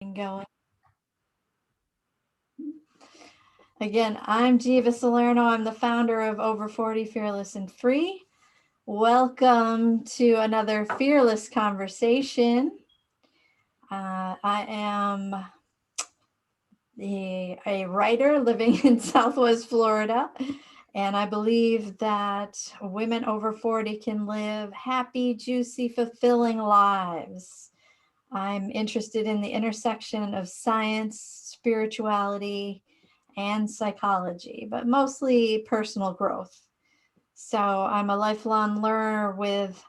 Going. Again, I'm Geva Salerno. I'm the founder of Over 40 Fearless and Free. Welcome to another Fearless Conversation. I am a writer living in Southwest Florida, and I believe that women over 40 can live happy, juicy, fulfilling lives. I'm interested in the intersection of science, spirituality, and psychology, but mostly personal growth. So I'm a lifelong learner with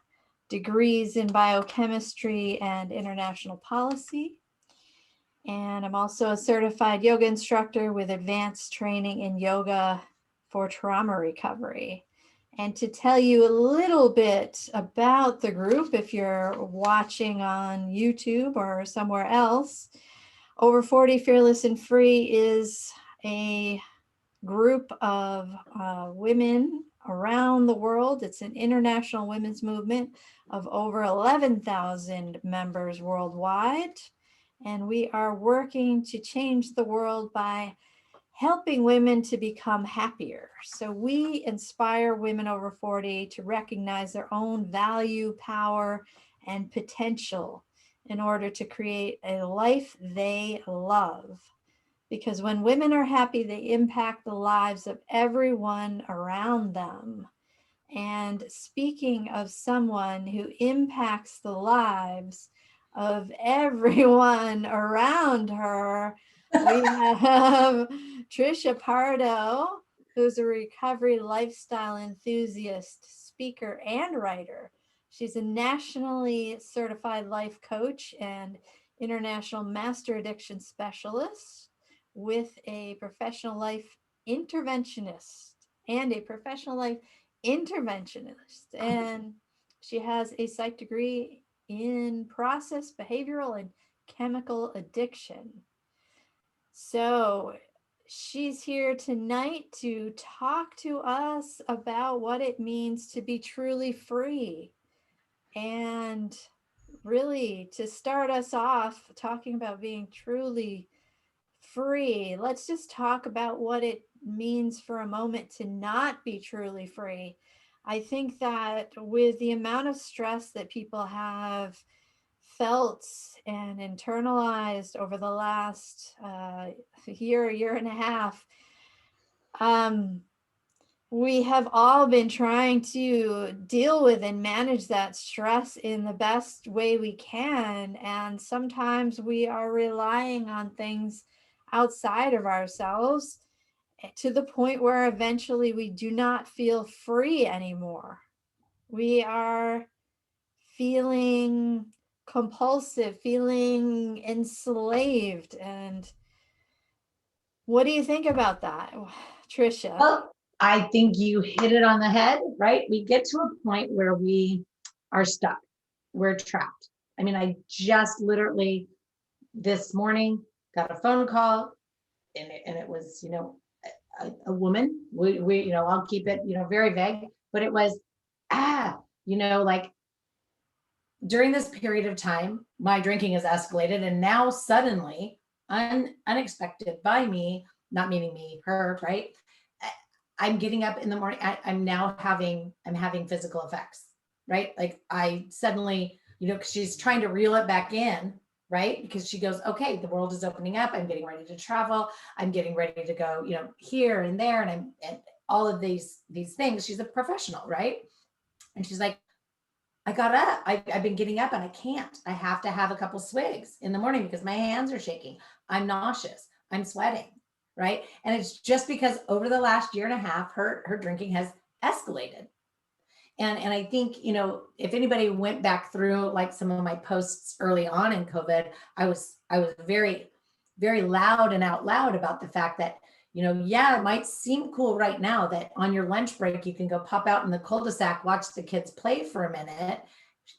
degrees in biochemistry and international policy. And I'm also a certified yoga instructor with advanced training in yoga for trauma recovery. And to tell you a little bit about the group, if you're watching on YouTube or somewhere else, Over 40 Fearless and Free is a group of women around the world. It's an international women's movement of over 11,000 members worldwide. And we are working to change the world by helping women to become happier. So we inspire women over 40 to recognize their own value, power, and potential in order to create a life they love. Because when women are happy, they impact the lives of everyone around them. And speaking of someone who impacts the lives of everyone around her, we have Tricia Parido, who's a recovery lifestyle enthusiast, speaker, and writer. She's a nationally certified life coach and international master addiction specialist with a professional life interventionist and a professional life interventionist. And she has a psych degree in process, behavioral, and chemical addiction. So she's here tonight to talk to us about what it means to be truly free, and really to start us off talking about being truly free. Let's just talk about what it means for a moment to not be truly free. I think that with the amount of stress that people have felt and internalized over the last year and a half, we have all been trying to deal with and manage that stress in the best way we can. And sometimes we are relying on things outside of ourselves to the point where eventually we do not feel free anymore. We are feeling compulsive, feeling enslaved. And what do you think about that, Tricia? Well, I think you hit it on the head, right? We get to a point where we are stuck. We're trapped. I mean, I just literally this morning got a phone call and it was, a woman. I'll keep it, very vague, but it was, like during this period of time, my drinking has escalated. And now suddenly, unexpected by me, not meaning me, her, right? I'm getting up in the morning. I'm having physical effects, right? Like I suddenly, she's trying to reel it back in, right? Because she goes, okay, the world is opening up. I'm getting ready to travel. I'm getting ready to go, here and there. And all of these things. She's a professional, right? And she's like, I got up. I've been getting up and I can't. I have to have a couple swigs in the morning because my hands are shaking. I'm nauseous. I'm sweating. Right. And it's just because over the last year and a half, her drinking has escalated. And I think, if anybody went back through like some of my posts early on in COVID, I was very, very loud and out loud about the fact that, yeah, it might seem cool right now that on your lunch break, you can go pop out in the cul-de-sac, watch the kids play for a minute,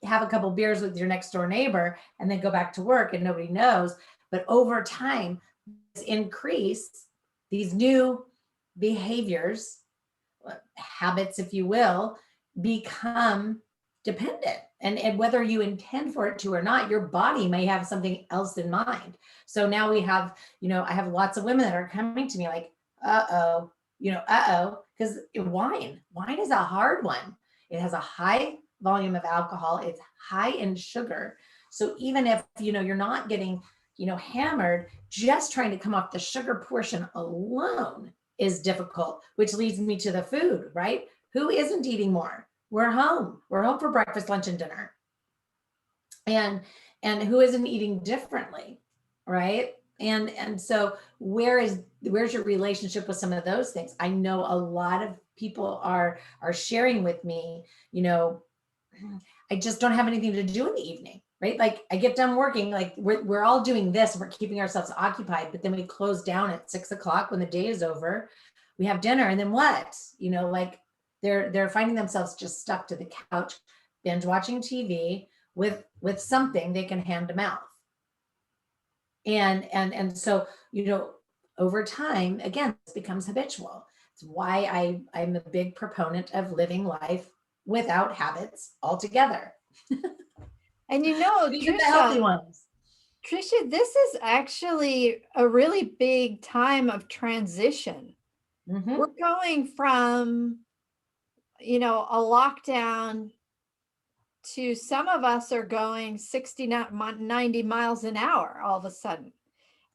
have a couple beers with your next door neighbor, and then go back to work and nobody knows. But over time, this increase, these new behaviors, habits, if you will, become dependent. And whether you intend for it to or not, your body may have something else in mind. So now we have, I have lots of women that are coming to me like, uh-oh, because wine is a hard one. It has a high volume of alcohol. It's high in sugar. So even if, you're not getting, hammered, just trying to come off the sugar portion alone is difficult, which leads me to the food, right? Who isn't eating more? We're home. We're home for breakfast, lunch, and dinner. And who isn't eating differently, right? And so where's your relationship with some of those things? I know a lot of people are sharing with me, I just don't have anything to do in the evening, right? Like I get done working, like we're all doing this, we're keeping ourselves occupied, but then we close down at 6 o'clock when the day is over. We have dinner, and then what? Like they're finding themselves just stuck to the couch, binge watching TV with something they can hand to mouth. And so, over time, again, this becomes habitual. It's why I'm a big proponent of living life without habits altogether. And These are the healthy ones. Tricia, this is actually a really big time of transition. Mm-hmm. We're going from, a lockdown to some of us are going 60, 90 miles an hour all of a sudden.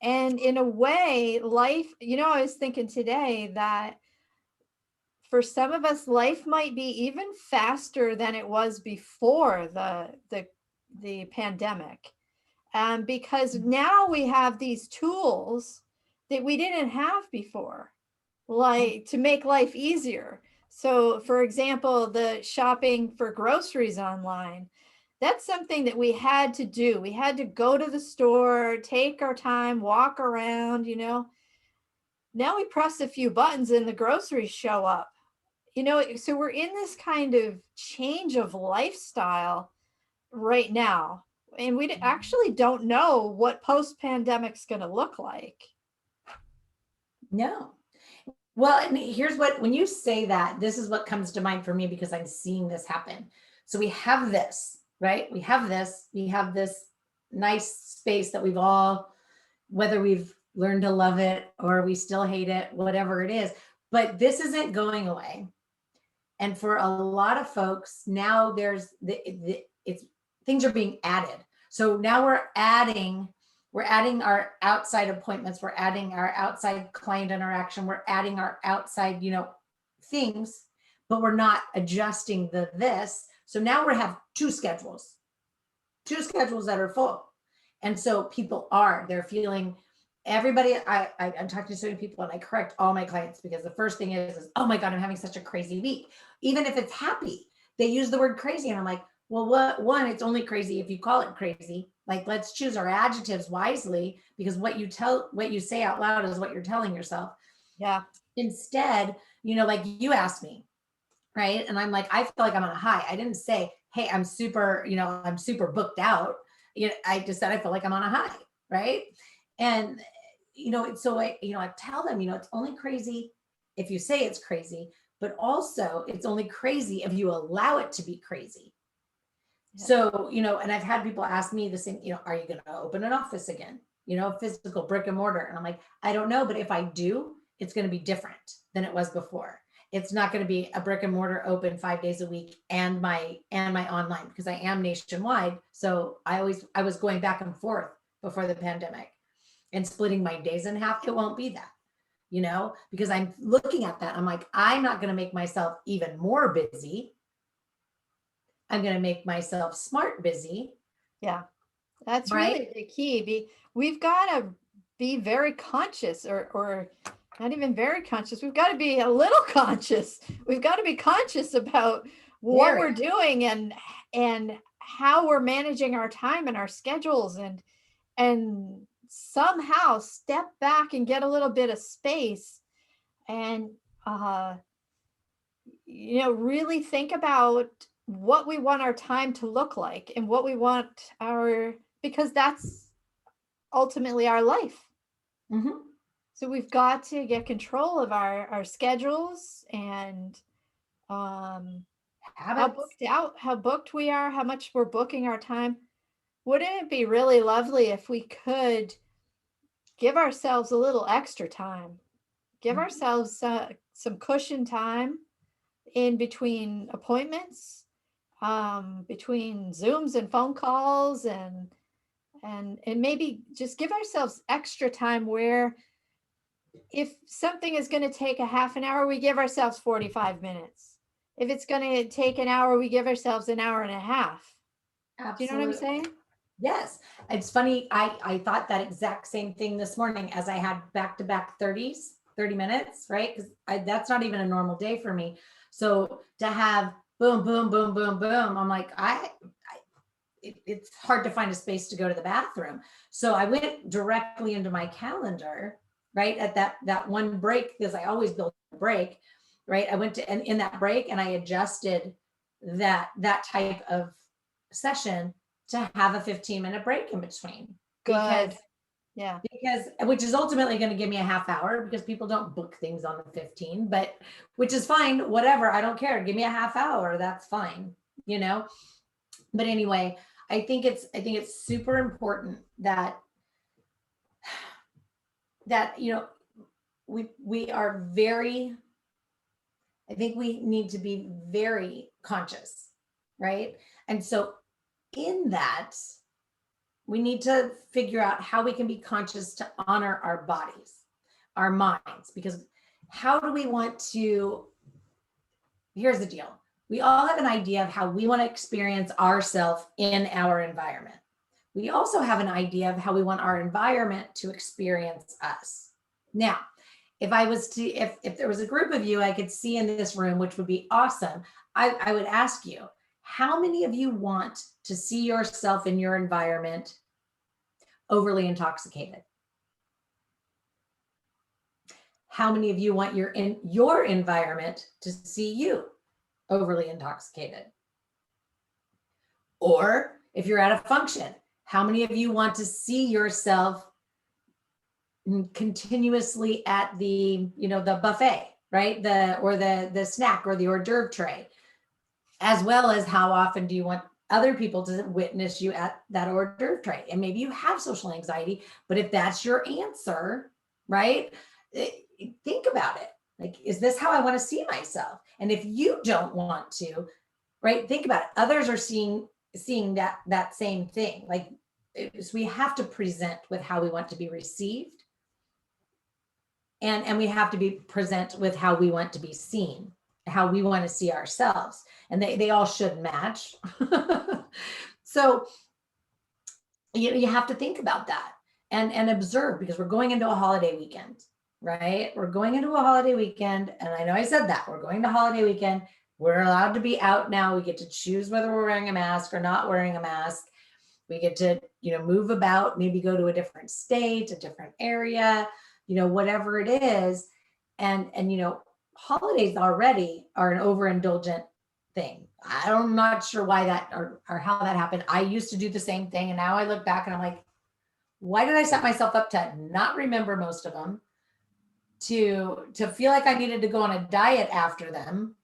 And in a way, life, I was thinking today that for some of us, life might be even faster than it was before the pandemic. Because now we have these tools that we didn't have before, like to make life easier. So for example, the shopping for groceries online, that's something that we had to do. We had to go to the store, take our time, walk around, Now we press a few buttons and the groceries show up. So we're in this kind of change of lifestyle right now. And we actually don't know what post-pandemic's going to look like. No. Well, and here's when you say that, this is what comes to mind for me because I'm seeing this happen. So we have this, right? We have this nice space that we've all, whether we've learned to love it or we still hate it, whatever it is, but this isn't going away. And for a lot of folks, now there's things are being added. So now we're adding our outside appointments, we're adding our outside client interaction, we're adding our outside, things, but we're not adjusting this. So now we have two schedules that are full. And so they're feeling, everybody, I'm talking to so many people and I correct all my clients because the first thing is, oh my God, I'm having such a crazy week. Even if it's happy, they use the word crazy. And I'm like, well, it's only crazy if you call it crazy. Like, let's choose our adjectives wisely because what you say out loud is what you're telling yourself. Yeah. Instead, like you asked me, right? And I'm like, I feel like I'm on a high. I didn't say, hey, I'm super booked out. I just said, I feel like I'm on a high. Right. And, so I tell them, it's only crazy if you say it's crazy, but also it's only crazy if you allow it to be crazy. Yeah. So, and I've had people ask me the same, are you going to open an office again? Physical brick and mortar. And I'm like, I don't know, but if I do, it's going to be different than it was before. It's not going to be a brick and mortar open 5 days a week and my online because I am nationwide. So I was going back and forth before the pandemic and splitting my days in half. It won't be that, because I'm looking at that. I'm like, I'm not going to make myself even more busy. I'm going to make myself smart busy. Yeah, that's right? Really the key. We've got to be very conscious or not even very conscious. We've got to be a little conscious. We've got to be conscious about what we're doing and how we're managing our time and our schedules and somehow step back and get a little bit of space and really think about what we want our time to look like and what we want because that's ultimately our life. Mm-hmm. So we've got to get control of our schedules and habits. how booked we are, how much we're booking our time. Wouldn't it be really lovely if we could give ourselves a little extra time, give Mhm. ourselves some cushion time in between appointments, between Zooms and phone calls, and maybe just give ourselves extra time where if something is going to take a half an hour, we give ourselves 45 minutes. If it's going to take an hour, we give ourselves an hour and a half. Do you know what I'm Absolutely. saying? Yes. It's funny. I thought that exact same thing this morning as I had back-to-back 30 minutes, right? Because that's not even a normal day for me. So to have boom, boom, boom, boom, boom, I'm like, it's hard to find a space to go to the bathroom. So I went directly into my calendar, right? At that one break, because I always build a break, right? I went to, and in that break, and I adjusted that type of session to have a 15-minute break in between, because Good. Yeah. which is ultimately going to give me a half hour, because people don't book things on the 15, but which is fine, whatever, I don't care, give me a half hour, that's fine, you know. But anyway, I think it's super important that we are very, I think we need to be very conscious, right? And so in that, we need to figure out how we can be conscious to honor our bodies, our minds, because how do we want to, here's the deal. We all have an idea of how we want to experience ourselves in our environment. We also have an idea of how we want our environment to experience us. Now, if there was a group of you I could see in this room, which would be awesome, I would ask you, how many of you want to see yourself in your environment overly intoxicated? How many of you want your environment to see you overly intoxicated? Or if you're at a function, how many of you want to see yourself continuously at the buffet, right? The snack or the hors d'oeuvre tray, as well as how often do you want other people to witness you at that hors d'oeuvre tray? And maybe you have social anxiety, but if that's your answer, right? Think about it. Like, is this how I want to see myself? And if you don't want to, right? Think about it. Others are seeing that same thing. Like, we have to present with how we want to be received, and we have to be present with how we want to be seen, how we want to see ourselves, and they all should match. So you have to think about that and observe, because we're going into a holiday weekend, right? We're going into a holiday weekend, and I know I said that we're going to holiday weekend. We're allowed to be out now. We get to choose whether we're wearing a mask or not wearing a mask. We get to move about, maybe go to a different state, a different area, whatever it is. And holidays already are an overindulgent thing. I'm not sure why that, or how that happened. I used to do the same thing, and now I look back and I'm like, why did I set myself up to not remember most of them, to feel like I needed to go on a diet after them,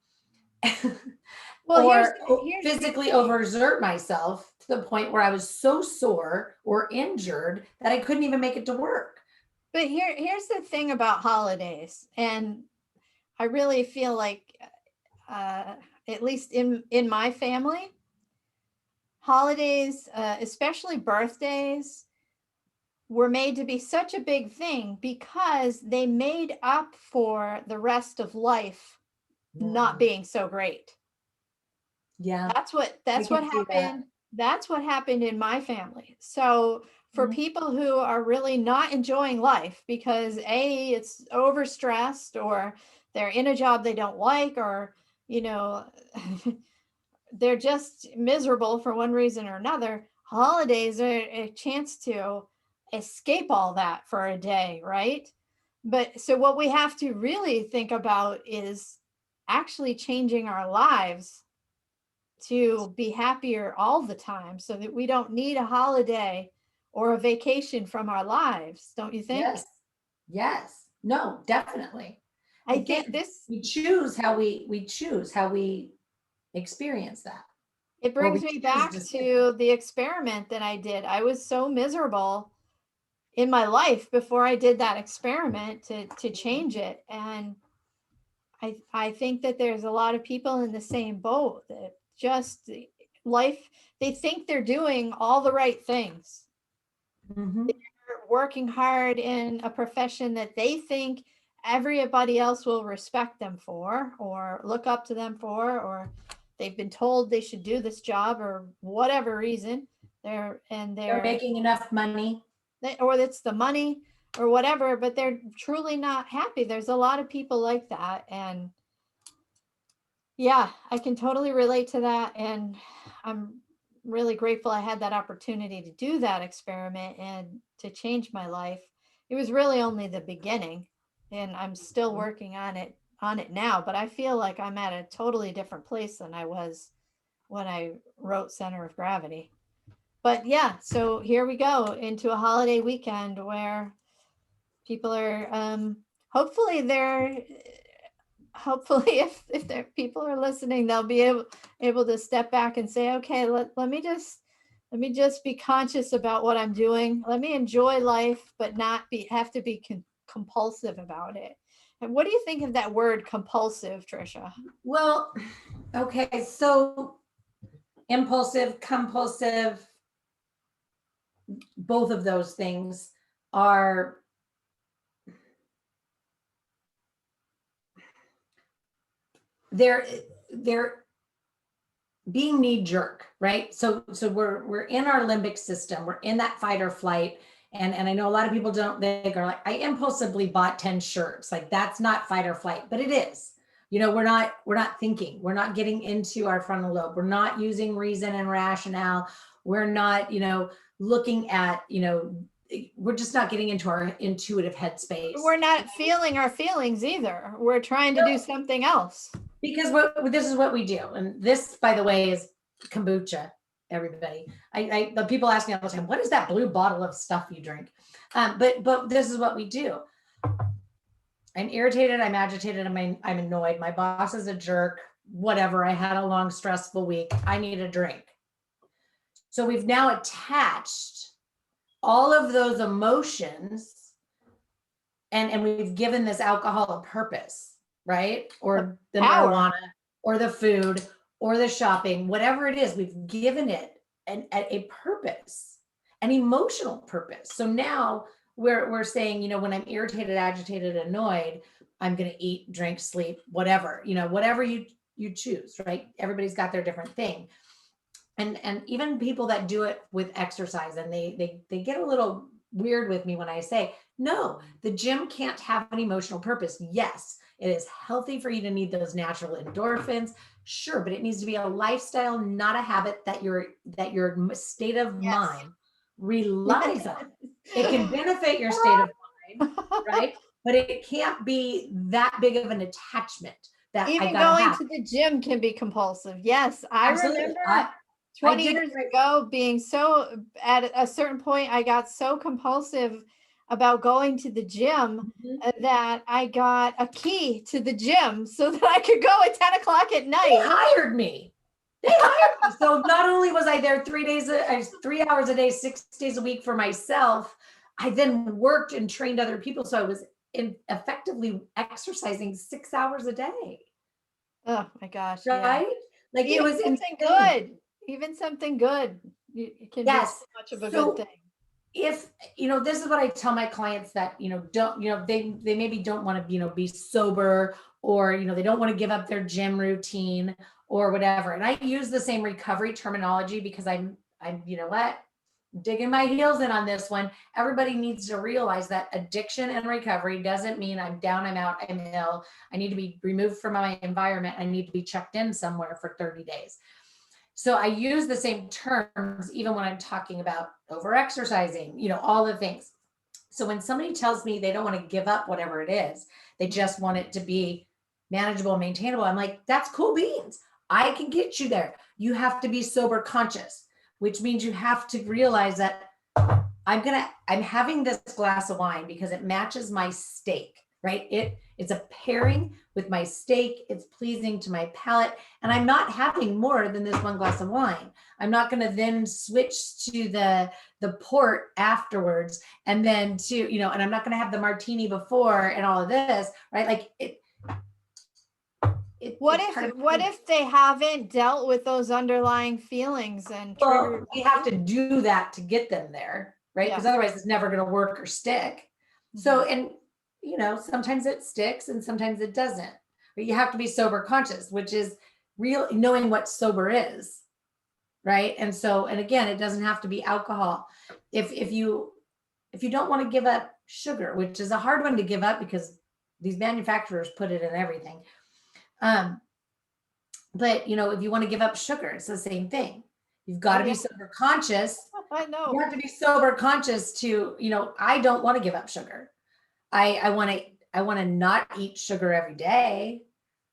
Well, or here's physically overexert myself to the point where I was so sore or injured that I couldn't even make it to work. but here's the thing about holidays, and I really feel like, uh, at least in my family, holidays, especially birthdays, were made to be such a big thing because they made up for the rest of life not being so great. Yeah, I That's what can see that. happened. That's what happened in my family. So for Mhm. people who are really not enjoying life because it's overstressed, or they're in a job they don't like, or you know they're just miserable for one reason or another, holidays are a chance to escape all that for a day, right? But so what we have to really think about is actually changing our lives to be happier all the time so that we don't need a holiday or a vacation from our lives, don't you think? Yes. Yes. No, definitely. I I think think this, we choose how we experience that. It Or we brings me choose back to skip to the experiment that I did. I was so miserable in my life before I did that experiment to change it. And I think that there's a lot of people in the same boat that just life, they think they're doing all the right things. it. Mm-hmm. They're working hard in a profession that they think everybody else will respect them for or look up to them for, or they've been told they should do this job or whatever reason. They're They're making enough money. or it's the money or whatever, but they're truly not happy. There's a lot of people like that. And yeah, I can totally relate to that. And I'm really grateful I had that opportunity to do that experiment and to change my life. It was really only the beginning, and I'm still working on it now, but I feel like I'm at a totally different place than I was when I wrote Center of Gravity. But yeah, so here we go into a holiday weekend where people are hopefully they're hopefully if their people are listening, they'll be able to step back and say, okay, let me just be conscious about what I'm doing. Let me enjoy life, but not be have to be compulsive about it. And what do you think of that word compulsive, Tricia? Well, okay, so impulsive, compulsive, both of those things are they're being knee jerk, right? So we're in our limbic system, we're in that fight or flight. And I know a lot of people don't, they are like, I impulsively bought 10 shirts. Like that's not fight or flight, but it is. You know, we're not thinking, we're not getting into our frontal lobe, we're not using reason and rationale, we're not, looking at, we're just not getting into our intuitive headspace. We're not feeling our feelings either. We're trying to do something else. Because this is what we do. And this, by the way, is kombucha, everybody. The people ask me all the time, what is that blue bottle of stuff you drink? But this is what we do. I'm irritated, I'm agitated, I'm annoyed. My boss is a jerk, whatever. I had a long, stressful week. I need a drink. So we've now attached all of those emotions and we've given this alcohol a purpose, right? Or the marijuana or the food or the shopping, whatever it is, we've given it a purpose, an emotional purpose. So now we're saying, when I'm irritated, agitated, annoyed, I'm going to eat, drink, sleep, whatever, whatever you choose, right? Everybody's got their different thing. And even people that do it with exercise, and they get a little weird with me when I say, no, the gym can't have an emotional purpose. Yes, it is healthy for you to need those natural endorphins. Sure, but it needs to be a lifestyle, not a habit that your state of mind relies on. It can benefit your state of mind, right? But it can't be that big of an attachment that even going to the gym can be compulsive. Yes, I remember 20 years ago being so, at a certain point, I got so compulsive about going to the gym that I got a key to the gym so that I could go at 10 o'clock at night. They hired me. So not only was I there 3 hours a day, 6 days a week for myself, I then worked and trained other people. So I was effectively exercising 6 hours a day. Oh my gosh. Right? Yeah. Like even it was something good. Even something good. It can be so much of a good thing. If, this is what I tell my clients that, don't, they maybe don't want to, be sober, or, they don't want to give up their gym routine or whatever. And I use the same recovery terminology because I'm, digging my heels in on this one. Everybody needs to realize that addiction and recovery doesn't mean I'm down, I'm out, I'm ill. I need to be removed from my environment. I need to be checked in somewhere for 30 days. So I use the same terms even when I'm talking about over exercising, all the things. So when somebody tells me they don't want to give up whatever it is, they just want it to be manageable, maintainable, I'm like, that's cool beans. I can get you there. You have to be sober conscious, which means you have to realize that I'm having this glass of wine because it matches my steak. right? It's a pairing with my steak. It's pleasing to my palate. And I'm not having more than this one glass of wine. I'm not going to then switch to the port afterwards and then to, and I'm not going to have the martini before and all of this, right? Like What if they haven't dealt with those underlying feelings and triggered? Well, we have to do that to get them there, right? Because otherwise it's never going to work or stick. So, and sometimes it sticks and sometimes it doesn't. But you have to be sober conscious, which is real knowing what sober is, right? And so, and again, it doesn't have to be alcohol. If you don't want to give up sugar, which is a hard one to give up because these manufacturers put it in everything. But if you want to give up sugar, it's the same thing. You've got to be sober conscious. I know. You have to be sober conscious to, I don't want to give up sugar. I want to not eat sugar every day.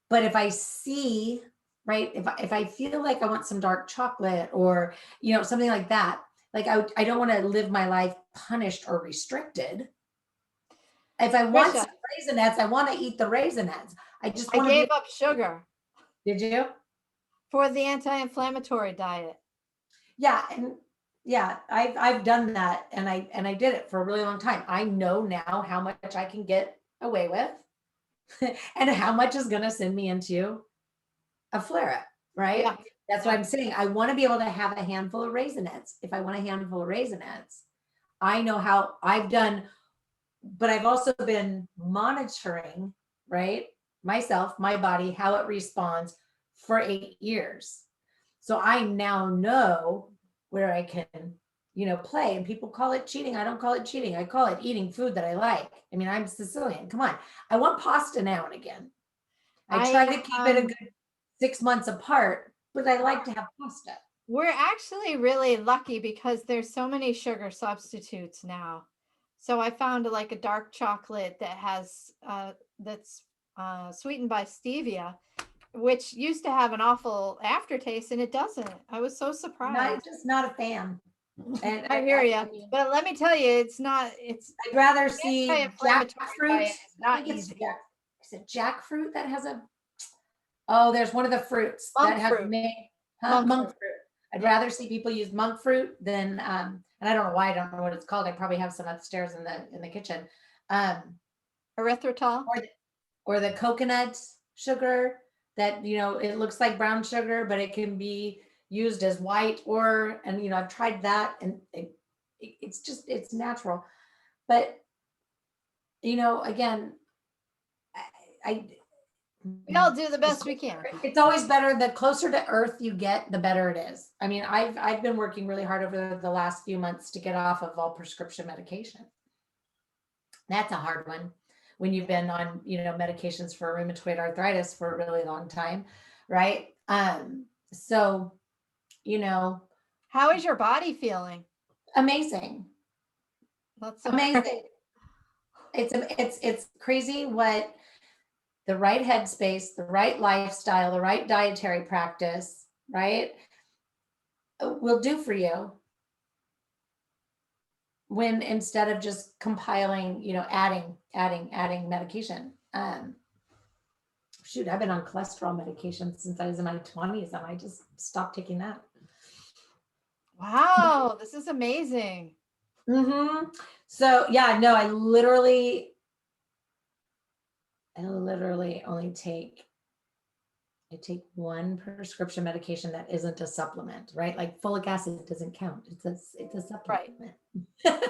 But if I see, right, if I feel like I want some dark chocolate or, something like that, like I don't want to live my life punished or restricted. If I want some Raisinets, I want to eat the Raisinets. I gave up sugar. Did you? For the anti-inflammatory diet. Yeah. And yeah, I've done that and I did it for a really long time. I know now how much I can get away with and how much is going to send me into a flare up, right? Yeah. That's what I'm saying. I want to be able to have a handful of Raisinets. If I want a handful of Raisinets, I know how I've done, but I've also been monitoring, right? Myself, my body, how it responds for 8 years. So I now know where I can, play, and people call it cheating. I don't call it cheating. I call it eating food that I like. I mean, I'm Sicilian. Come on. I want pasta now and again. I try to keep it a good 6 months apart, but I like to have pasta. We're actually really lucky because there's so many sugar substitutes now. So I found like a dark chocolate that has that's sweetened by stevia, which used to have an awful aftertaste, and it doesn't. I was so surprised. I'm just not a fan. And I hear you, but let me tell you, it's not. I'd rather see jackfruit. Is it jackfruit that has a? Oh, there's one of the fruits that has monk fruit. I'd rather see people use monk fruit than and I don't know why. I don't know what it's called. I probably have some upstairs in the kitchen. Erythritol or the coconut sugar that it looks like brown sugar, but it can be used as white and I've tried that and it's natural. But again, we all do the best we can. It's always better. The closer to earth you get, the better it is. I mean, I've been working really hard over the last few months to get off of all prescription medication. That's a hard one when you've been on, medications for rheumatoid arthritis for a really long time, right? So, how is your body feeling? Amazing. That's amazing. It's crazy what the right headspace, the right lifestyle, the right dietary practice, right, will do for you when instead of just compiling, adding medication. Shoot, I've been on cholesterol medication since I was in my 20s and I just stopped taking that. Wow, this is amazing. So yeah, no, I literally only take one prescription medication that isn't a supplement, right? Like folic acid doesn't count. It's a supplement. Right.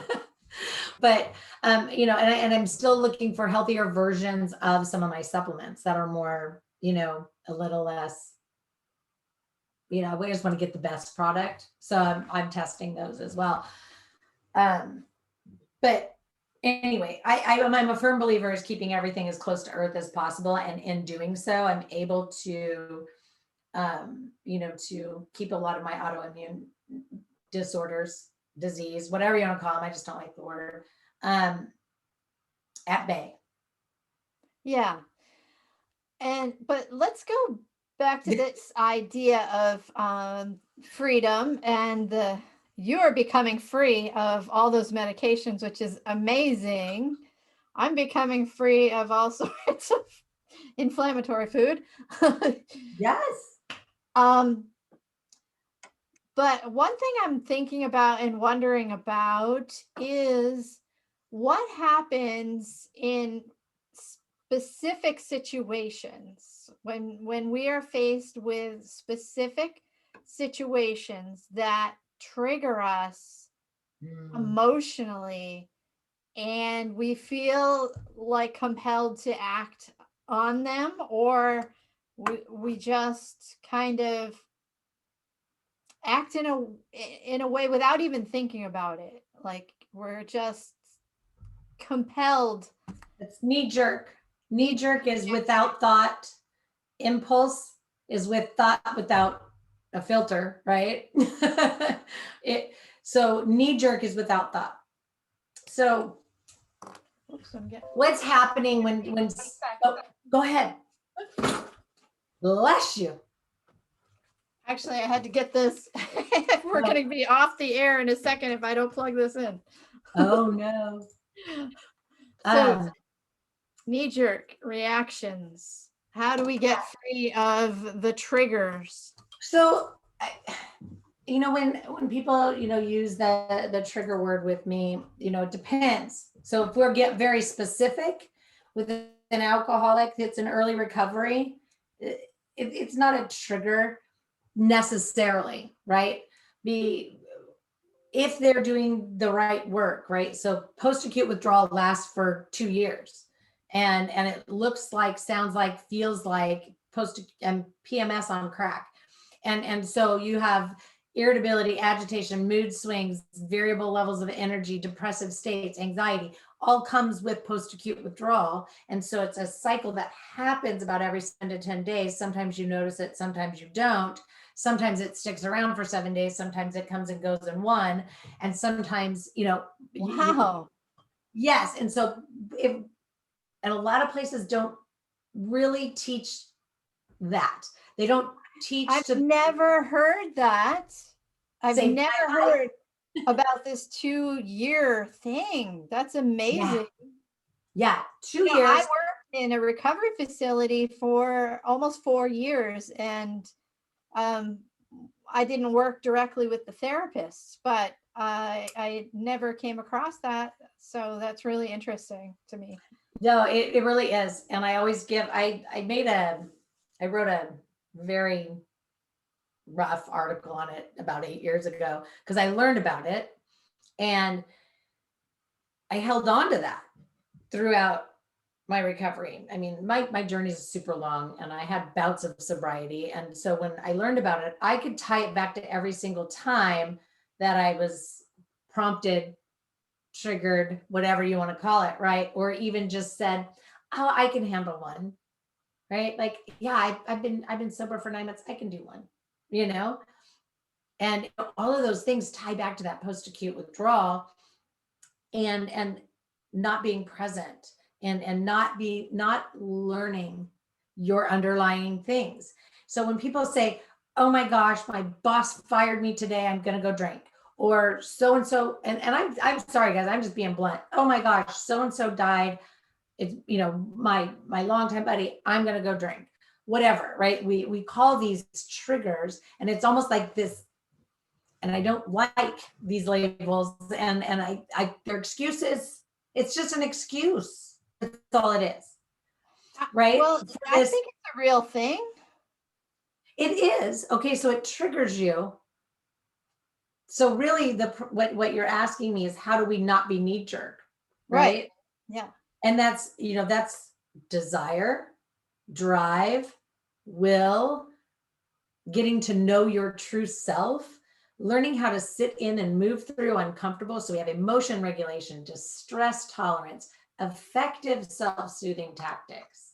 But and I'm still looking for healthier versions of some of my supplements that are more, a little less, we just want to get the best product. So I'm testing those as well. But anyway, I'm a firm believer is keeping everything as close to earth as possible. And in doing so, I'm able to, to keep a lot of my autoimmune disorders, disease, whatever you want to call them. I just don't like the word, at bay. Yeah. But let's go back to this idea of freedom and you're becoming free of all those medications, which is amazing. I'm becoming free of all sorts of inflammatory food. Yes. But one thing I'm thinking about and wondering about is what happens in specific situations when we are faced with specific situations that trigger us emotionally, and we feel like compelled to act on them, or we just kind of act in a way without even thinking about it, like we're just compelled. It's knee jerk. Knee jerk is without thought. Impulse is with thought without a filter, right? So knee jerk is without thought. So what's happening when oh, go ahead. Bless you. Actually, I had to get this. We're going to be off the air in a second if I don't plug this in. Oh no. So knee-jerk reactions. How do we get free of the triggers? So when people use the trigger word with me, it depends. So if we get very specific with an alcoholic that's in early recovery, it's not a trigger necessarily, right? If they're doing the right work, right? So post-acute withdrawal lasts for 2 years, and it looks like, sounds like, feels like post and PMS on crack, and so you have irritability, agitation, mood swings, variable levels of energy, depressive states, anxiety, all comes with post-acute withdrawal. And so it's a cycle that happens about every 7 to 10 days. Sometimes you notice it, sometimes you don't. Sometimes it sticks around for 7 days. Sometimes it comes and goes in one. And sometimes, wow. Yes. And so and a lot of places don't really teach that. They don't teach. I've never heard that. I've never heard about this 2-year thing. That's amazing. Yeah. 2 years. I worked in a recovery facility for almost 4 years, and I didn't work directly with the therapists, but I never came across that. So that's really interesting to me. No, it really is. And I always give, I wrote a very rough article on it about 8 years ago because I learned about it, and I held on to that throughout my recovery. I mean, my journey is super long, and I had bouts of sobriety. And so when I learned about it, I could tie it back to every single time that I was prompted, triggered, whatever you want to call it, right? Or even just said, oh, I can handle one, right? Like, yeah, I've been sober for 9 months. I can do one, and all of those things tie back to that post-acute withdrawal, and not being present, and not learning your underlying things. So when people say, oh my gosh, my boss fired me today, I'm going to go drink, or so-and-so, and I'm sorry guys, I'm just being blunt. Oh my gosh, so-and-so died. It's, my longtime buddy, I'm going to go drink, whatever, right? We call these triggers, and it's almost like this, and I don't like these labels, and they're excuses. It's just an excuse. That's all it is. Right? Well, I think it's a real thing. It is. Okay, so it triggers you. So really what you're asking me is, how do we not be knee jerk? Right? Yeah. And that's desire, drive, will, getting to know your true self, learning how to sit in and move through uncomfortable. So we have emotion regulation, distress tolerance, effective self-soothing tactics.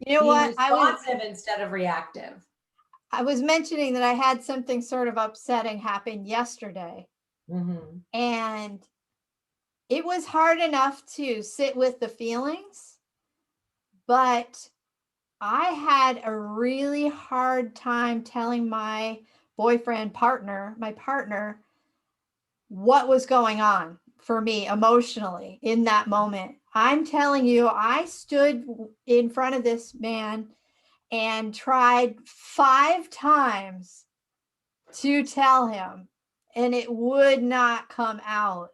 You know what? Responsive instead of reactive. I was mentioning that I had something sort of upsetting happen yesterday. Mm-hmm. And it was hard enough to sit with the feelings, but I had a really hard time telling my partner, what was going on for me emotionally in that moment. I'm telling you, I stood in front of this man and tried 5 times to tell him, and it would not come out.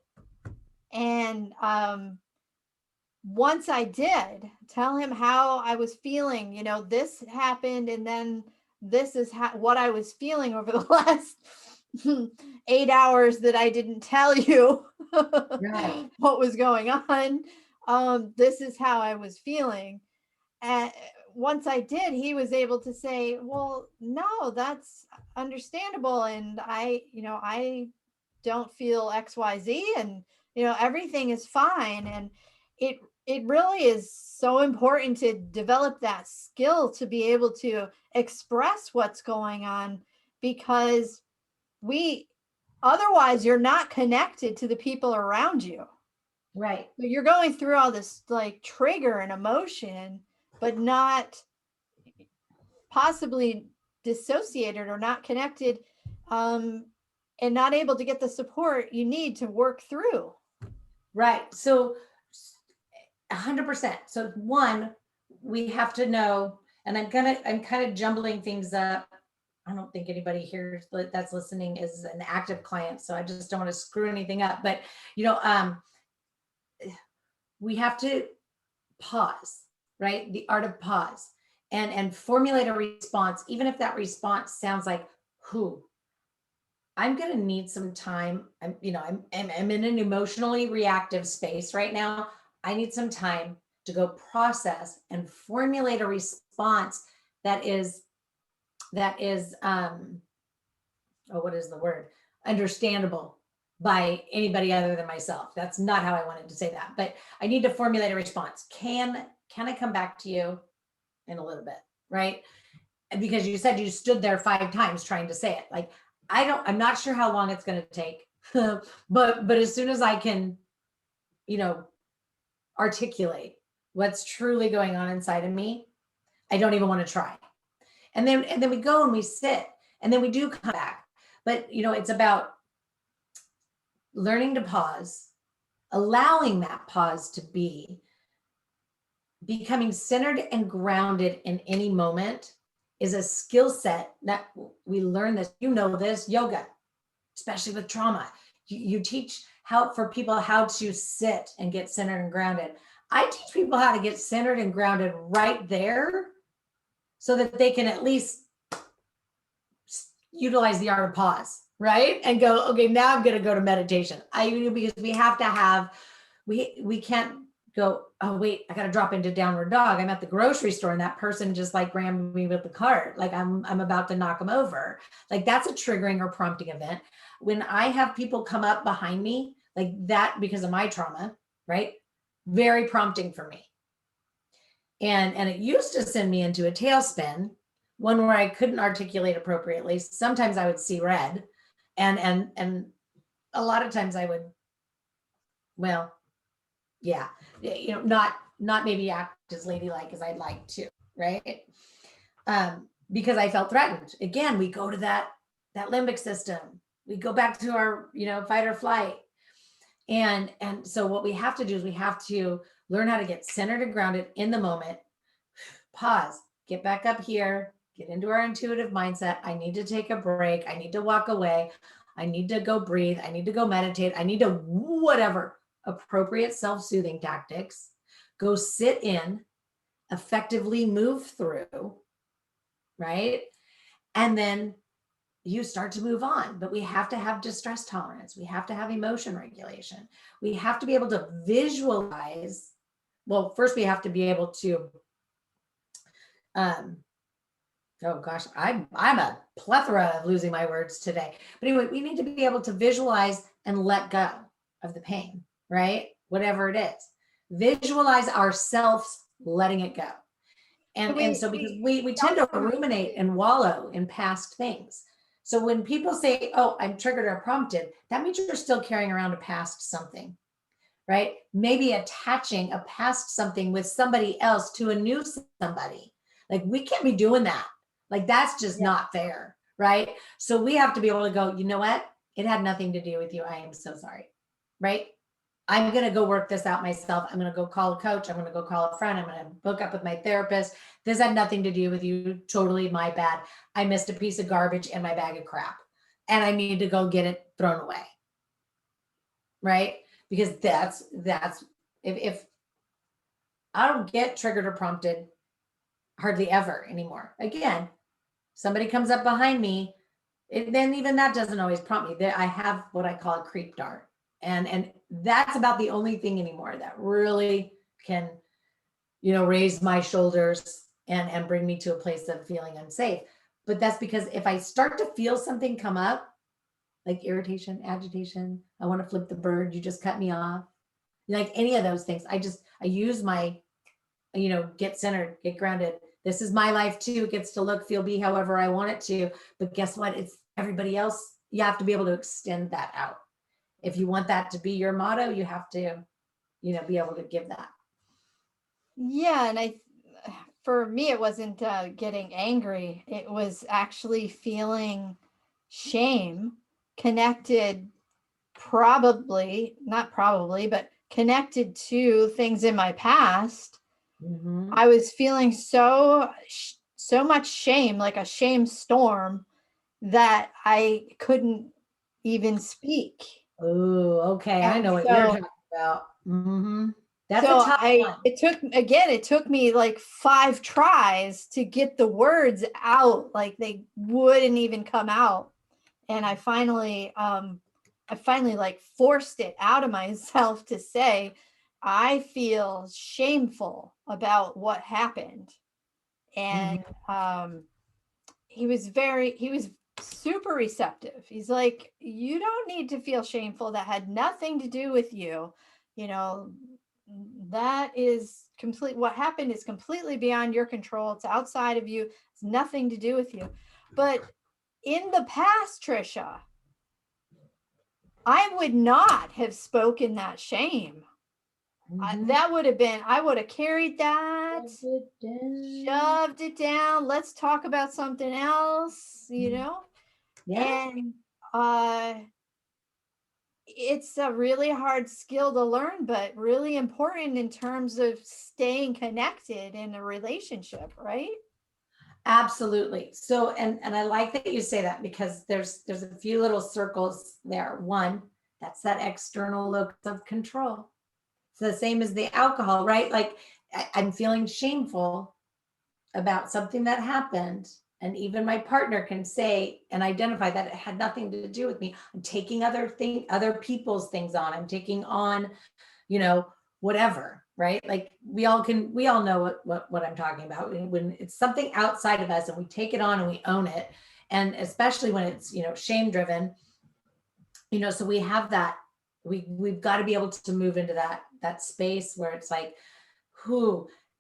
And once I did tell him how I was feeling, this happened, and then this is what I was feeling over the last 8 hours that I didn't tell you Right. what was going on. This is how I was feeling. And once I did, he was able to say, well, no, that's understandable. And I don't feel XYZ, and, everything is fine. And it really is so important to develop that skill to be able to express what's going on, because otherwise you're not connected to the people around you. Right. You're going through all this like trigger and emotion, but not possibly dissociated or not connected, and not able to get the support you need to work through. Right. So 100%. So one, we have to know, and I'm kind of jumbling things up. I don't think anybody here that's listening is an active client, so I just don't want to screw anything up. But we have to pause, right? The art of pause, and formulate a response, even if that response sounds like, "Who? I'm going to need some time. I'm in an emotionally reactive space right now. I need some time to go process and formulate a response that is what is the word? Understandable by anybody other than myself. That's not how I wanted to say that, but I need to formulate a response. Can I come back to you in a little bit, right? And because you said you stood there 5 times trying to say it, like I'm not sure how long it's going to take, but as soon as I can, articulate what's truly going on inside of me, I don't even want to try. And then we go and we sit, and then we do come back. But it's about learning to pause, allowing that pause to be, becoming centered and grounded in any moment is a skill set that we learn this, this yoga, especially with trauma. You teach for people how to sit and get centered and grounded. I teach people how to get centered and grounded right there so that they can at least utilize the art of pause, right? And go, okay, now I'm going to go to meditation. Because we have to have, we can't go, oh wait, I got to drop into downward dog. I'm at the grocery store and that person just like rammed me with the cart. Like I'm about to knock them over. Like that's a triggering or prompting event. When I have people come up behind me like that because of my trauma, right? Very prompting for me. And it used to send me into a tailspin, one where I couldn't articulate appropriately. Sometimes I would see red, and a lot of times I would, well, yeah, not maybe act as ladylike as I'd like to, right? Because I felt threatened. Again, we go to that limbic system. We go back to our, fight or flight. And so what we have to do is we have to learn how to get centered and grounded in the moment, pause, get back up here, get into our intuitive mindset. I need to take a break. I need to walk away. I need to go breathe. I need to go meditate. I need to whatever appropriate self-soothing tactics, go sit in, effectively move through, right? And then you start to move on. But we have to have distress tolerance. We have to have emotion regulation. We have to be able to visualize. Well, first we have to be able to, oh gosh, I'm a plethora of losing my words today. But anyway, we need to be able to visualize and let go of the pain, right? Whatever it is. Visualize ourselves letting it go. And so because we tend to ruminate and wallow in past things. So when people say, oh, I'm triggered or prompted, that means you're still carrying around a past something, right? Maybe attaching a past something with somebody else to a new somebody. Like we can't be doing that. Like that's just not fair, right? So we have to be able to go, you know what? It had nothing to do with you. I am so sorry, right? I'm going to go work this out myself. I'm going to go call a coach. I'm going to go call a friend. I'm going to book up with my therapist. This had nothing to do with you. Totally my bad. I missed a piece of garbage in my bag of crap and I need to go get it thrown away. Right? Because that's if I don't get triggered or prompted hardly ever anymore. Again, somebody comes up behind me, then even that doesn't always prompt me. I have what I call a creep dart. And that's about the only thing anymore that really can, raise my shoulders and bring me to a place of feeling unsafe. But that's because if I start to feel something come up, like irritation, agitation, I want to flip the bird, you just cut me off, like any of those things, I use my, get centered, get grounded. This is my life too. It gets to look, feel, be however I want it to. But guess what? It's everybody else. You have to be able to extend that out. If you want that to be your motto, you have to, be able to give that. Yeah, and for me, it wasn't getting angry. It was actually feeling shame connected, not probably, but connected to things in my past. Mm-hmm. I was feeling so much shame, like a shame storm, that I couldn't even speak. Oh, okay. I know what you're talking about. Mm-hmm. That's a tough one. It took me like 5 tries to get the words out. Like they wouldn't even come out. And I finally like forced it out of myself to say, I feel shameful about what happened. And he was super receptive. He's like, you don't need to feel shameful. That had nothing to do with you. That is what happened is completely beyond your control. It's outside of you. It's nothing to do with you. But in the past, Tricia, I would not have spoken that shame. That would have been, I would have carried that, shoved it down. Let's talk about something else, Yeah. And it's a really hard skill to learn, but really important in terms of staying connected in a relationship, right? Absolutely. So, and I like that you say that because there's a few little circles there. One, that's that external locus of control. It's the same as the alcohol, right? Like I'm feeling shameful about something that happened. And even my partner can say and identify that it had nothing to do with me. I'm taking other people's things on. I'm taking on, whatever, right? Like we all know what I'm talking about. When it's something outside of us and we take it on and we own it. And especially when it's, shame driven, so we have that, we've got to be able to move into that space where it's like,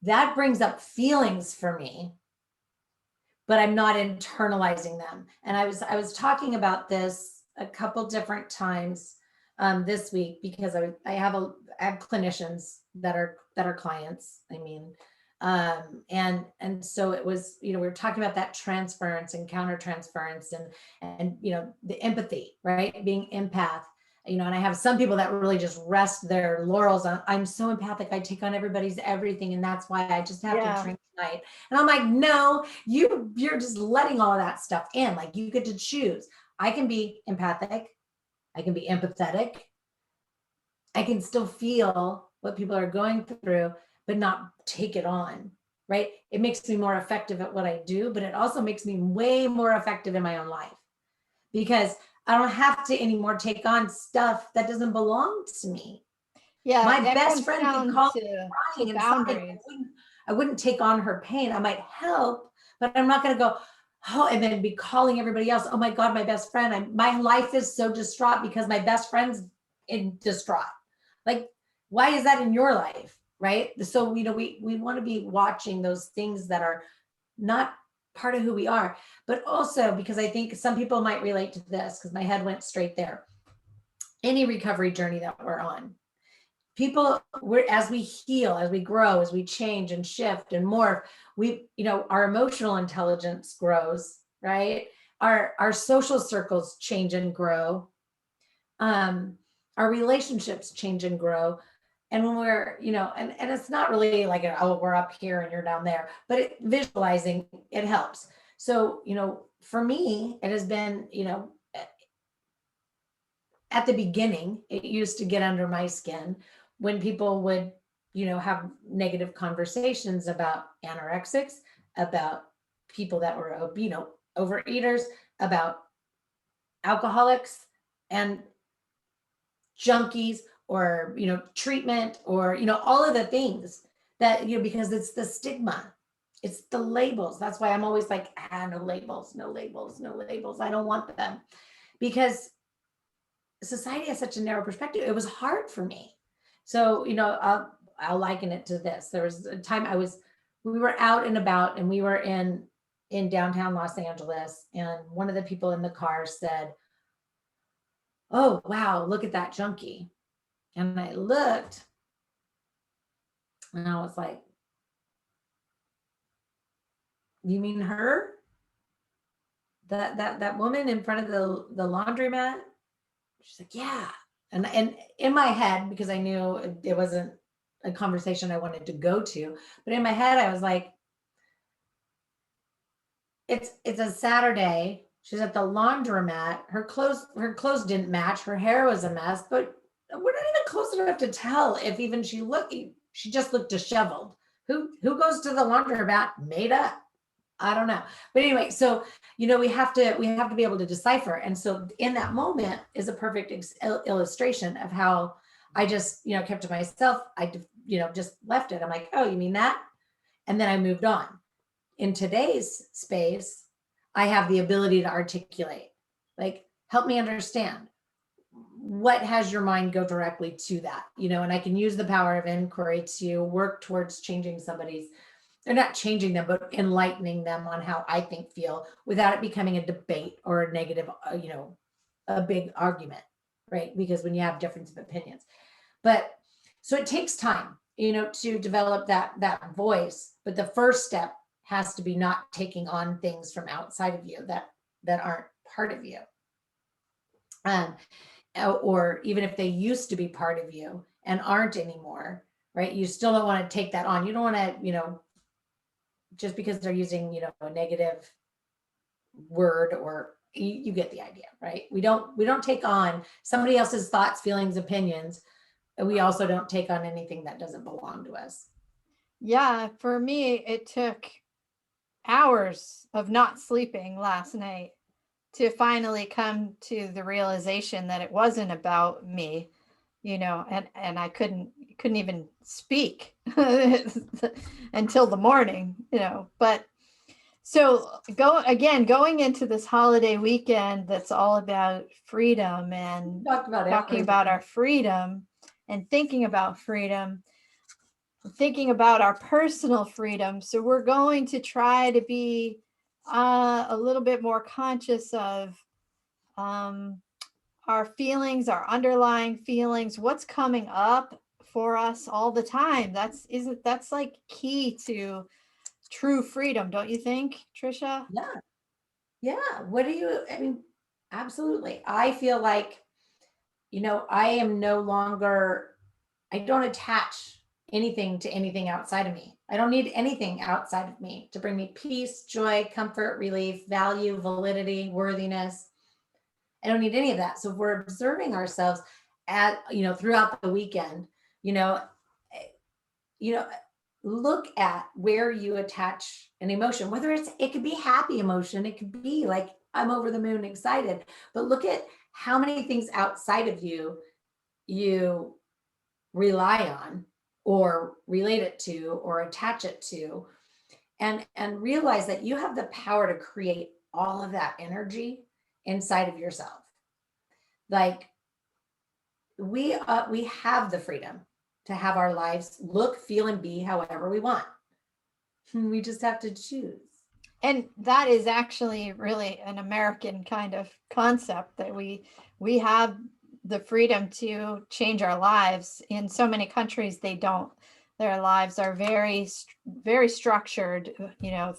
that brings up feelings for me, but I'm not internalizing them. And I was talking about this a couple different times this week because I have clinicians that are clients. I mean, and so it was, we were talking about that transference and countertransference and the empathy, right? Being empath. And I have some people that really just rest their laurels on, I'm so empathic, I take on everybody's everything, and that's why I just have to drink tonight. And I'm like, no, you're just letting all of that stuff in. Like you get to choose. I can be empathic, I can be empathetic, I can still feel what people are going through, but not take it on, right? It makes me more effective at what I do, but it also makes me way more effective in my own life because I don't have to anymore take on stuff that doesn't belong to me. Yeah, my best friend can call me crying boundaries. I wouldn't take on her pain. I might help, but I'm not going to go, and then be calling everybody else. Oh my God, my best friend. My life is so distraught because my best friend's in distraught. Like, why is that in your life? Right. So, we want to be watching those things that are not part of who we are, but also because I think some people might relate to this because my head went straight there. Any recovery journey that we're on, as we heal, as we grow, as we change and shift and morph, our emotional intelligence grows, right? Our social circles change and grow. our relationships change and grow. And when we're, and it's not really like, oh, we're up here and you're down there, but visualizing, it helps. So, for me, it has been, at the beginning, it used to get under my skin when people would, have negative conversations about anorexics, about people that were, overeaters, about alcoholics and junkies, or, treatment, or, all of the things that, because it's the stigma, it's the labels. That's why I'm always like, no labels, no labels, no labels. I don't want them, because society has such a narrow perspective. It was hard for me. So, I'll liken it to this. There was a time we were out and about, and we were in downtown Los Angeles, and one of the people in the car said, "Oh, wow, look at that junkie." And I looked, and I was like, "You mean her? That woman in front of the laundromat?" She's like, "Yeah." And in my head, because I knew it wasn't a conversation I wanted to go to, but in my head, I was like, it's a Saturday. She's at the laundromat. Her clothes didn't match. Her hair was a mess, but we're not even close enough to tell if even she just looked disheveled. Who goes to the laundromat made up? I don't know. But anyway, so we have to be able to decipher. And so in that moment is a perfect illustration of how I just, kept to myself. I, just left it. I'm like, "Oh, you mean that?" And then I moved on. In today's space, I have the ability to articulate, like, help me understand, what has your mind go directly to that, and I can use the power of inquiry to work towards changing somebody's, they're not changing them, but enlightening them on how I think, feel, without it becoming a debate or a negative, a big argument, right? Because when you have difference of opinions, but so it takes time, to develop that voice. But the first step has to be not taking on things from outside of you that aren't part of you. Um, or even if they used to be part of you and aren't anymore, right? You still don't want to take that on. You don't want to, just because they're using, a negative word, or you get the idea, right? We don't take on somebody else's thoughts, feelings, opinions. And we also don't take on anything that doesn't belong to us. Yeah, for me, it took hours of not sleeping last night to finally come to the realization that it wasn't about me, and I couldn't even speak until the morning, but so going into this holiday weekend that's all about freedom and talking about our freedom and thinking about freedom, thinking about our personal freedom. So we're going to try to be a little bit more conscious of our feelings, our underlying feelings, what's coming up for us all the time. That's like key to true freedom, don't you think, Tricia? Yeah. Yeah. I mean, absolutely. I feel like, I am no longer, I don't attach anything to anything outside of me. I don't need anything outside of me to bring me peace, joy, comfort, relief, value, validity, worthiness. I don't need any of that. So if we're observing ourselves throughout the weekend, you know, you know, look at where you attach an emotion, whether it could be happy emotion, it could be like, I'm over the moon excited, but look at how many things outside of you rely on, or relate it to, or attach it to, and realize that you have the power to create all of that energy inside of yourself. Like, we have the freedom to have our lives look, feel, and be however we want. We just have to choose. And that is actually really an American kind of concept, that we have the freedom to change our lives. In so many countries, they don't. Their lives are very, very structured,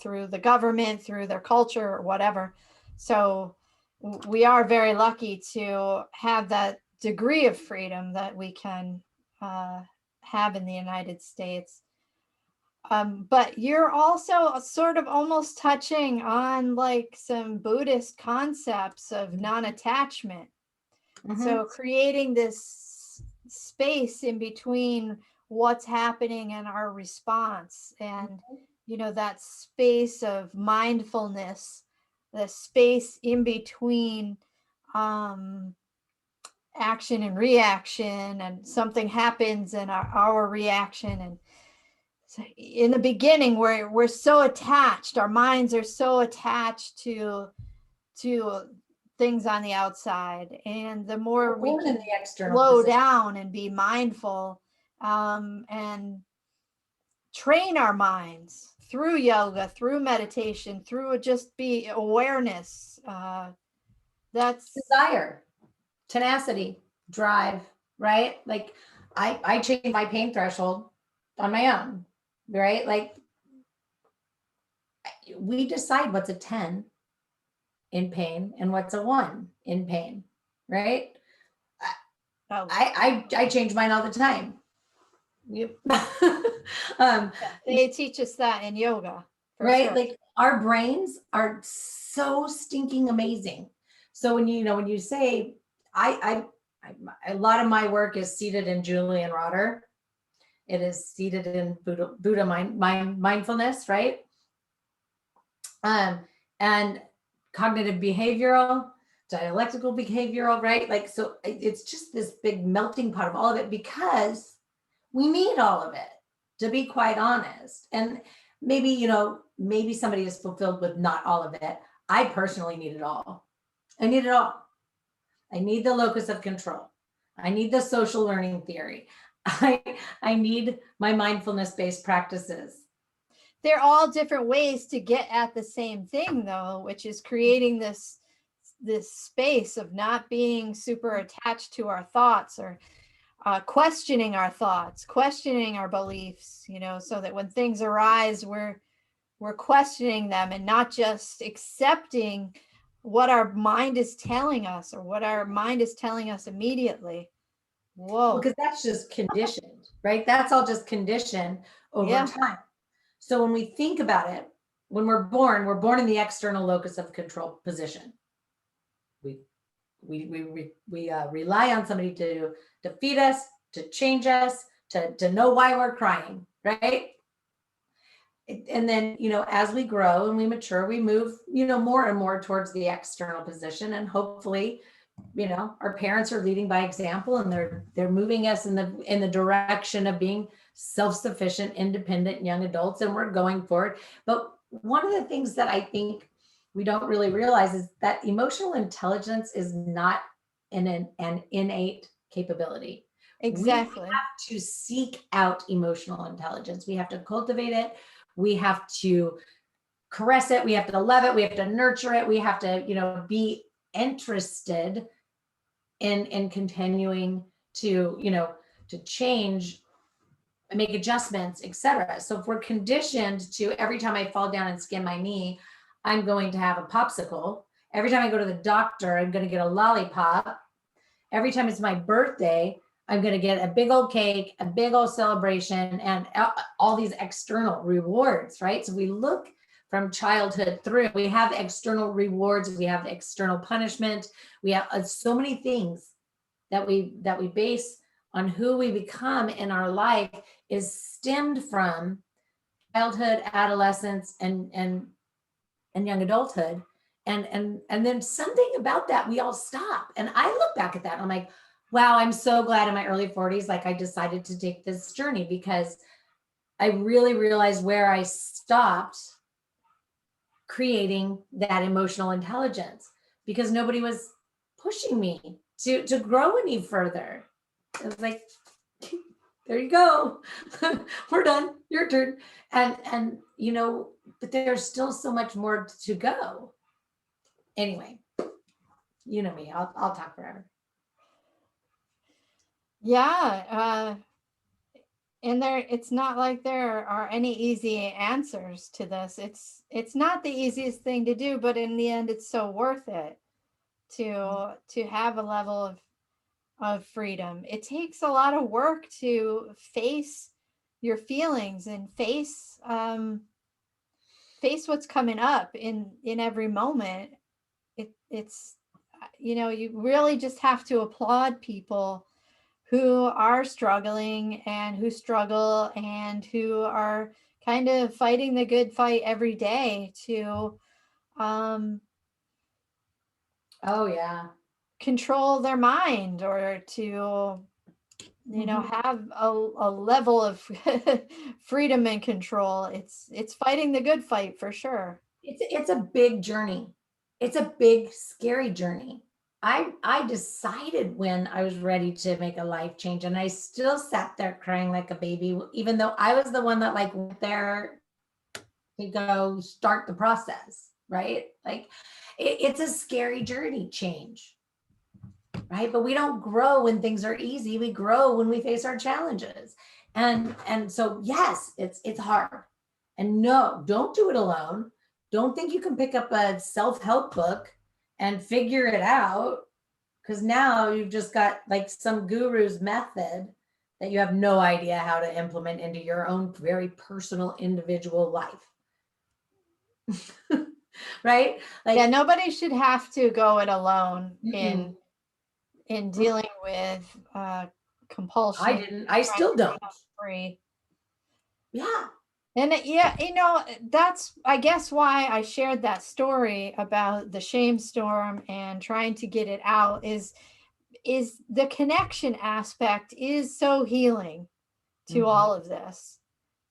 through the government, through their culture, or whatever. So we are very lucky to have degree of freedom that we can have in the United States. But you're also sort of almost touching on like some Buddhist concepts of non-attachment. So creating this space in between what's happening and our response, and that space of mindfulness, the space in between action and reaction, and something happens and our reaction. And so in the beginning, we're so attached, our minds are so attached to things on the outside, and the more we can slow down and be mindful, and train our minds through yoga, through meditation, through just be awareness, that's desire, tenacity, drive, right? Like I changed my pain threshold on my own, right? Like we decide what's a 10 in pain and what's a 1 in pain, right? I change mine all the time. Yep. They teach us that in yoga, right? sure. Like our brains are so stinking amazing. So when you say I a lot of my work is seated in Julian Rotter. It is seated in Buddha mindfulness, right? And cognitive behavioral, dialectical behavioral, right? Like, so it's just this big melting pot of all of it, because we need all of it, to be quite honest. And maybe, maybe somebody is fulfilled with not all of it. I personally need it all. I need it all. I need the locus of control. I need the social learning theory. I need my mindfulness-based practices. They're all different ways to get at the same thing, though, which is creating this space of not being super attached to our thoughts, or questioning our thoughts, questioning our beliefs, so that when things arise, we're questioning them and not just accepting what our mind is telling us, or what our mind is telling us immediately. Whoa. Because that's just conditioned, right? That's all just conditioned over time. So when we think about it, when we're born in the external locus of control position. We rely on somebody to feed us, to change us, to know why we're crying, right? And then, as we grow and we mature, we move, more and more towards the external position. And hopefully, our parents are leading by example, and they're moving us in the direction of being self-sufficient, independent young adults, and we're going for it. But one of the things that I think we don't really realize is that emotional intelligence is not an innate capability. Exactly. We have to seek out emotional intelligence. We have to cultivate it. We have to caress it. We have to love it. We have to nurture it. We have to, be interested in continuing to, to change and make adjustments, etc. So if we're conditioned to every time I fall down and skin my knee, I'm going to have a popsicle. Every time I go to the doctor, I'm going to get a lollipop. Every time it's my birthday, I'm going to get a big old cake, a big old celebration, and all these external rewards, right? So we look from childhood through, we have external rewards, we have external punishment, we have so many things that we base on who we become in our life is stemmed from childhood, adolescence, and young adulthood. And then something about that, we all stop. And I look back at that and I'm like, wow, I'm so glad in my early 40s, like I decided to take this journey, because I really realized where I stopped creating that emotional intelligence, because nobody was pushing me to grow any further. It was like, there you go. We're done. Your turn. And but there's still so much more to go. Anyway, you know me, I'll talk forever. Yeah. And it's not like there are any easy answers to this. It's not the easiest thing to do, but in the end, it's so worth it to have a level of freedom. It takes a lot of work to face your feelings and face what's coming up in every moment. It's you really just have to applaud people who are struggling and who struggle and who are kind of fighting the good fight every day to um, Oh yeah. control their mind or to Mhm. have a level of freedom and control. It's fighting the good fight for sure. It's a big journey. It's a big, scary journey. I decided when I was ready to make a life change, and I still sat there crying like a baby, even though I was the one that like went there to go start the process, right? Like it's a scary journey change, right? But we don't grow when things are easy. We grow when we face our challenges. And so yes, it's hard. And no, don't do it alone. Don't think you can pick up a self-help book and figure it out, because now you've just got like some guru's method that you have no idea how to implement into your own very personal individual life. Right? Yeah, Like, nobody should have to go it alone mm-mm. in dealing with I compulsion, didn't. I trying to still don't. become free. Yeah. And yeah, that's, I guess, why I shared that story about the shame storm and trying to get it out is the connection aspect is so healing to Mhm. all of this.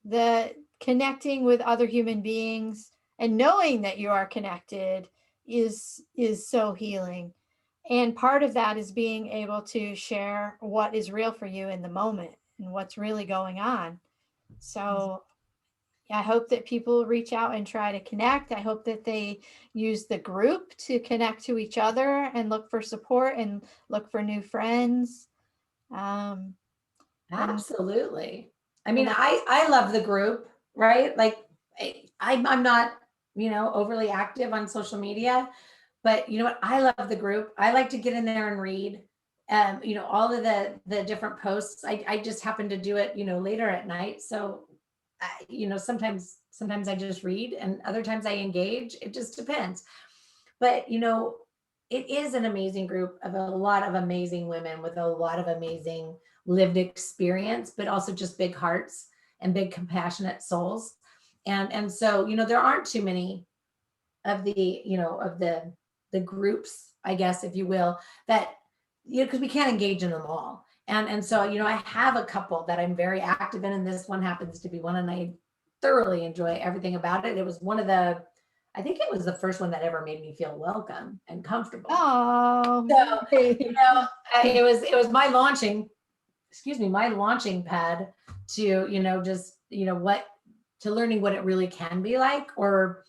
The connecting with other human beings and knowing that you are connected is so healing. And part of that is being able to share what is real for you in the moment and what's really going on. So I hope that people reach out and try to connect. I hope that they use the group to connect to each other and look for support and look for new friends. Um, and Absolutely. I mean, and I love the group, right? Like I'm not, overly active on social media, but you know what? I love the group. I like to get in there and read. All of the different posts. I just happen to do it, later at night. So, sometimes I just read, and other times I engage. It just depends. But it is an amazing group of a lot of amazing women with a lot of amazing lived experience, but also just big hearts and big compassionate souls. And so, there aren't too many of the groups, I guess, if you will, that, because we can't engage in them all. And so, I have a couple that I'm very active in, and this one happens to be one, and I thoroughly enjoy everything about it. It was one of the I think it was the first one that ever made me feel welcome and comfortable. oh, So, you know, it was my launching pad to, just, what to learning what it really can be like, or,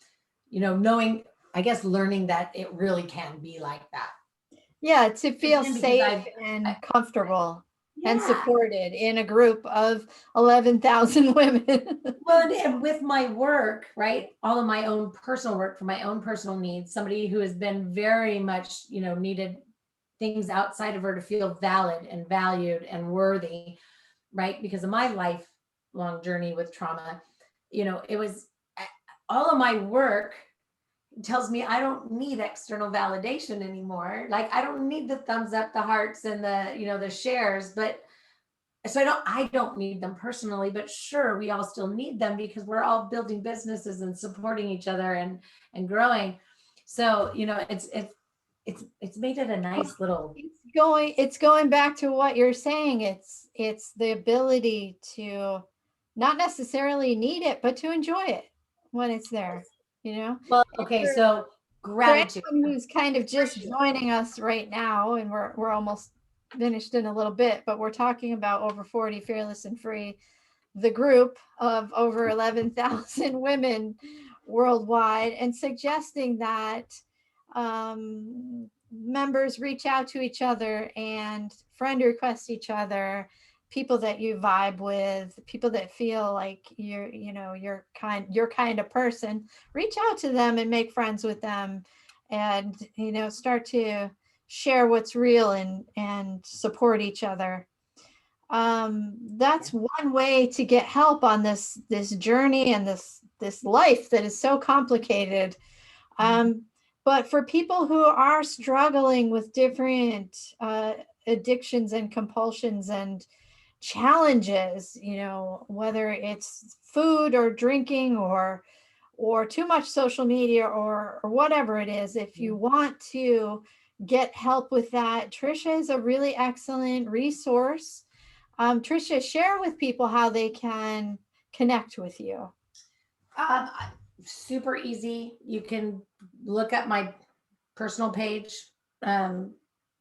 knowing, I guess, learning that it really can be like that. yeah, to feel Again, because safe I and comfortable and yeah. supported in a group of 11,000 women. Well, and with my work, right, all of my own personal work for my own personal needs, somebody who has been very much, needed things outside of her to feel valid and valued and worthy, right? Because of my lifelong journey with trauma, it was all of my work tells me I don't need external validation anymore. Like I don't need the thumbs up, the hearts, and the shares, but so I don't need them personally, but sure, we all still need them because we're all building businesses and supporting each other and growing. So, it's made it a nice little. It's going back to what you're saying. It's the ability to not necessarily need it, but to enjoy it when it's there, you know? Well, And okay, so for gratitude. anyone who's kind of just joining us right now, and we're almost finished in a little bit, but we're talking about Over 40 Fearless and Free, the group of over 11,000 women worldwide, and suggesting that members reach out to each other and friend request each other, people that you vibe with, people that feel like you're kind of person. Reach out to them and make friends with them, and start to share what's real and support each other. That's one way to get help on this journey and this life that is so complicated. But for people who are struggling with different addictions and compulsions and challenges, whether it's food or drinking or too much social media or whatever it is, if you want to get help with that, Tricia is a really excellent resource. Tricia, share with people how they can connect with you. Um, Super easy. You can look at my personal page.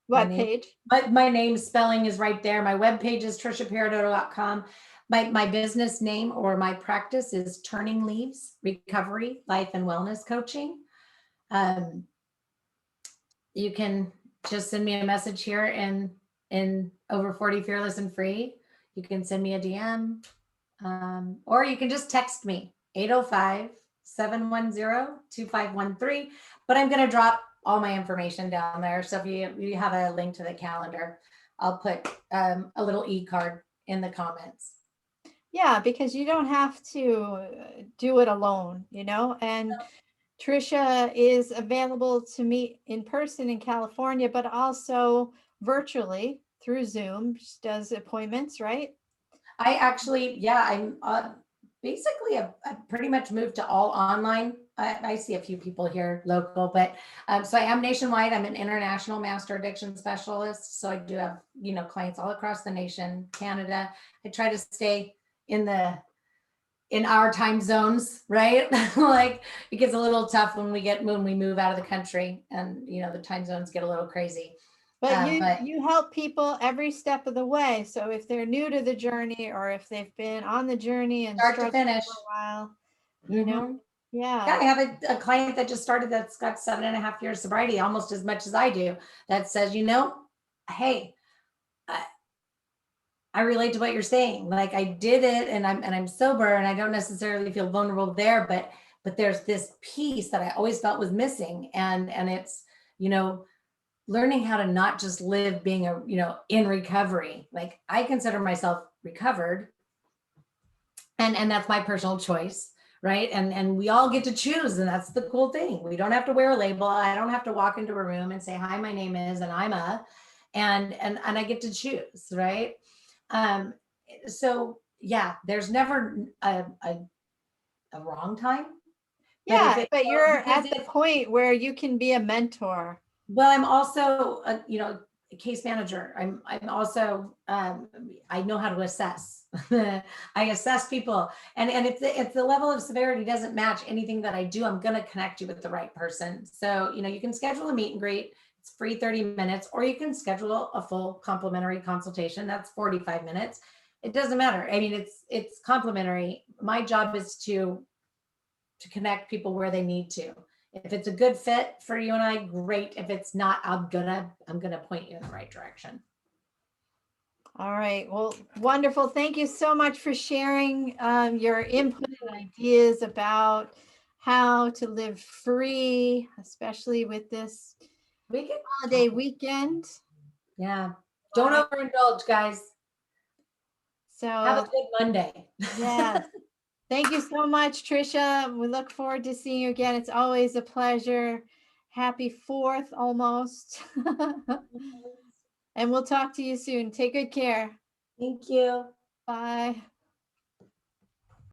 What page? My name spelling is right there. My webpage is triciaparido.com. My business name or my practice is Turning Leaves Recovery, Life and Wellness Coaching. You can just send me a message here in Over 40 Fearless and Free. You can send me a DM, or you can just text me 805-710-2513. But I'm going to drop all my information down there. So if you have a link to the calendar, I'll put a little e-card in the comments. Yeah, because you don't have to do it alone, and Tricia is available to meet in person in California, but also virtually through Zoom. She does appointments, right? I actually, yeah, I'm basically I pretty much moved to all online. I see a few people here local, but so I am nationwide. I'm an international master addiction specialist. So I do have, clients all across the nation, Canada. I try to stay in our time zones, right? Like it gets a little tough when we move out of the country and, the time zones get a little crazy. But you help people every step of the way. So if they're new to the journey or if they've been on the journey and Start to struggled finish. for a while, Yeah, yeah. I have a client that just started that's got 7.5 years sobriety, almost as much as I do, that says, hey, I relate to what you're saying. Like I did it and I'm sober and I don't necessarily feel vulnerable there, but there's this piece that I always felt was missing. And it's, learning how to not just live being in recovery. Like I consider myself recovered and that's my personal choice. Right. And we all get to choose. And that's the cool thing. We don't have to wear a label. I don't have to walk into a room and say, hi, my name is, and I'm and I get to choose. Right. So yeah, there's never a wrong time. Yeah, but you're at the point where you can be a mentor. Well, I'm also a case manager. I'm also I know how to assess. I assess people, and if the level of severity doesn't match anything that I do, I'm going to connect you with the right person. So you can schedule a meet and greet. It's free 30 minutes, or you can schedule a full complimentary consultation. That's 45 minutes. It doesn't matter. I mean, it's complimentary. My job is to connect people where they need to. If it's a good fit for you and I, great. If it's not, I'm gonna point you in the right direction. All right. Well, wonderful. Thank you so much for sharing your input and ideas about how to live free, especially with this holiday weekend. Yeah. Don't overindulge, guys. So have a good Monday. Yes. Thank you so much, Tricia. We look forward to seeing you again. It's always a pleasure. Happy 4th almost. And we'll talk to you soon. Take good care. Thank you. Bye.